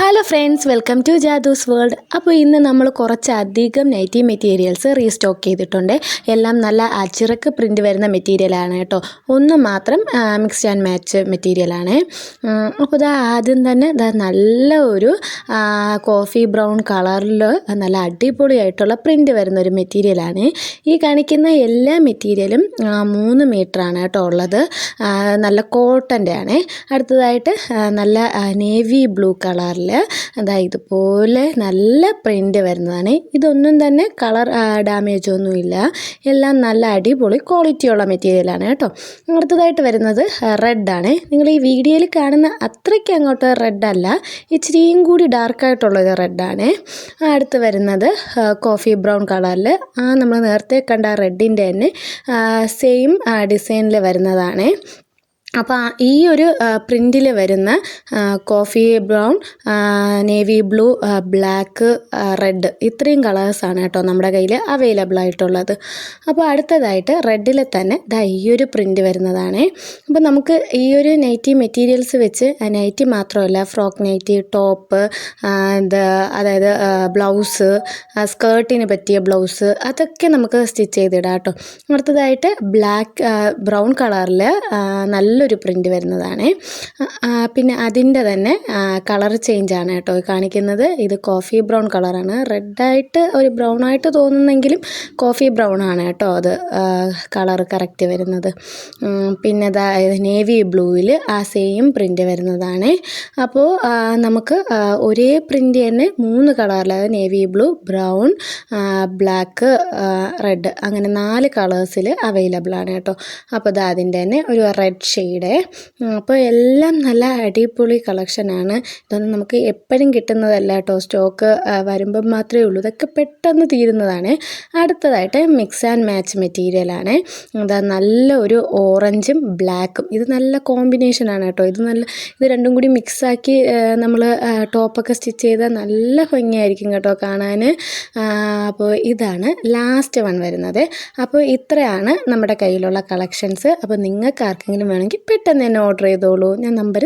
Hello friends, welcome to Jadu's world. അപ്പോൾ ഇന്ന് നമ്മൾ കുറച്ചധികം നൈറ്റി മെറ്റീരിയൽസ് റീസ്റ്റോക്ക് ചെയ്തിട്ടുണ്ട്. എല്ലാം നല്ല അച്ചിറക്ക് പ്രിൻറ്റ് വരുന്ന മെറ്റീരിയലാണ് കേട്ടോ. ഒന്ന് മാത്രം മിക്സ് ആൻഡ് മാച്ച് മെറ്റീരിയലാണ്. അപ്പോൾ ഇതാ ആദ്യം തന്നെ നല്ല ഒരു കോഫി ബ്രൗൺ കളറിൽ നല്ല അടിപൊളിയായിട്ടുള്ള പ്രിൻറ്റ് വരുന്നൊരു മെറ്റീരിയലാണ്. ഈ കാണിക്കുന്ന എല്ലാ മെറ്റീരിയലും 3 മീറ്ററാണ് കേട്ടോ ഉള്ളത്. നല്ല കോട്ടൻ്റെ ആണ്. അടുത്തതായിട്ട് നല്ല നേവി ബ്ലൂ കളറിൽ അതാ ഇതുപോലെ നല്ല പ്രിൻ്റ് വരുന്നതാണ്. ഇതൊന്നും തന്നെ കളർ ഡാമേജ് ഒന്നുമില്ല. എല്ലാം നല്ല അടിപൊളി ക്വാളിറ്റിയുള്ള മെറ്റീരിയലാണ് കേട്ടോ. അടുത്തതായിട്ട് വരുന്നത് റെഡാണ്. നിങ്ങൾ ഈ വീഡിയോയിൽ കാണുന്ന അത്രയ്ക്ക് അങ്ങോട്ട് റെഡല്ല, ഇച്ചിരിയും കൂടി ഡാർക്കായിട്ടുള്ളത് റെഡാണ്. അടുത്ത് വരുന്നത് കോഫി ബ്രൗൺ കളറിൽ നമ്മൾ നേരത്തെ കണ്ട റെഡിൻ്റെ തന്നെ സെയിം ഡിസൈനിൽ വരുന്നതാണ്. അപ്പോൾ ഈ ഒരു പ്രിൻറ്റിൽ വരുന്ന coffee brown, navy blue, black, red ഇത്രയും കളേഴ്സാണ് കേട്ടോ നമ്മുടെ കയ്യിൽ അവൈലബിൾ ആയിട്ടുള്ളത്. അപ്പോൾ അടുത്തതായിട്ട് റെഡിൽ തന്നെ ഈ ഒരു പ്രിൻറ്റ് വരുന്നതാണ്. അപ്പോൾ നമുക്ക് ഈ ഒരു നൈറ്റി മെറ്റീരിയൽസ് വെച്ച് നൈറ്റി മാത്രമല്ല, ഫ്രോക്ക് നൈറ്റി, ടോപ്പ്, അതായത് ബ്ലൗസ്, സ്കേർട്ടിന് പറ്റിയ ബ്ലൗസ്, അതൊക്കെ നമുക്ക് സ്റ്റിച്ച് ചെയ്തിടാം കേട്ടോ. അടുത്തതായിട്ട് ബ്രൗൺ കളറിൽ നല്ലൊരു പ്രിൻ്റ് വരുന്നതാണ്. പിന്നെ അതിൻ്റെ തന്നെ കളർ ചേഞ്ചാണ് കേട്ടോ കാണിക്കുന്നത്. ഇത് കോഫി ബ്രൗൺ കളറാണ്. റെഡായിട്ട് ഒരു ബ്രൗൺ ആയിട്ട് തോന്നുന്നെങ്കിലും കോഫി ബ്രൗൺ ആണ് കേട്ടോ അത് കളർ കറക്റ്റ് വരുന്നത്. പിന്നെ നേവി ബ്ലൂവിൽ ആ സെയിം പ്രിൻ്റ് വരുന്നതാണ്. അപ്പോൾ നമുക്ക് ഒരേ പ്രിൻ്റ് തന്നെ 3 കളറിൽ, അതായത് navy blue, brown, black, red, അങ്ങനെ 4 കളേഴ്സിൽ അവൈലബിൾ ആണ് കേട്ടോ. അപ്പോൾ അതിൻ്റെ തന്നെ ഒരു റെഡ് ഷെയ്ഡ്. അപ്പോൾ എല്ലാം നല്ല അടിപൊളി കളക്ഷനാണ്. ഇതൊന്നും നമുക്ക് എപ്പോഴും കിട്ടുന്നതല്ല കേട്ടോ. സ്റ്റോക്ക് വരുമ്പം മാത്രമേ ഉള്ളൂ. ഇതൊക്കെ പെട്ടെന്ന് തീരുന്നതാണ്. അടുത്തതായിട്ട് മിക്സ് ആൻഡ് മാച്ച് മെറ്റീരിയലാണ്. നല്ല ഒരു ഓറഞ്ചും ബ്ലാക്കും, ഇത് നല്ല കോമ്പിനേഷനാണ് കേട്ടോ. ഇത് രണ്ടും കൂടി മിക്സാക്കി നമ്മൾ ടോപ്പൊക്കെ സ്റ്റിച്ച് ചെയ്താൽ നല്ല ഭംഗിയായിരിക്കും കേട്ടോ കാണാൻ. അപ്പോൾ ഇതാണ് ലാസ്റ്റ് വൺ വരുന്നത്. അപ്പോൾ ഇത്രയാണ് നമ്മുടെ കയ്യിലുള്ള കളക്ഷൻസ്. അപ്പോൾ നിങ്ങൾക്ക് ആർക്കെങ്കിലും വേണമെങ്കിൽ പെട്ടെന്ന് തന്നെ ഓർഡർ ചെയ്തോളൂ. ഞാൻ നമ്പർ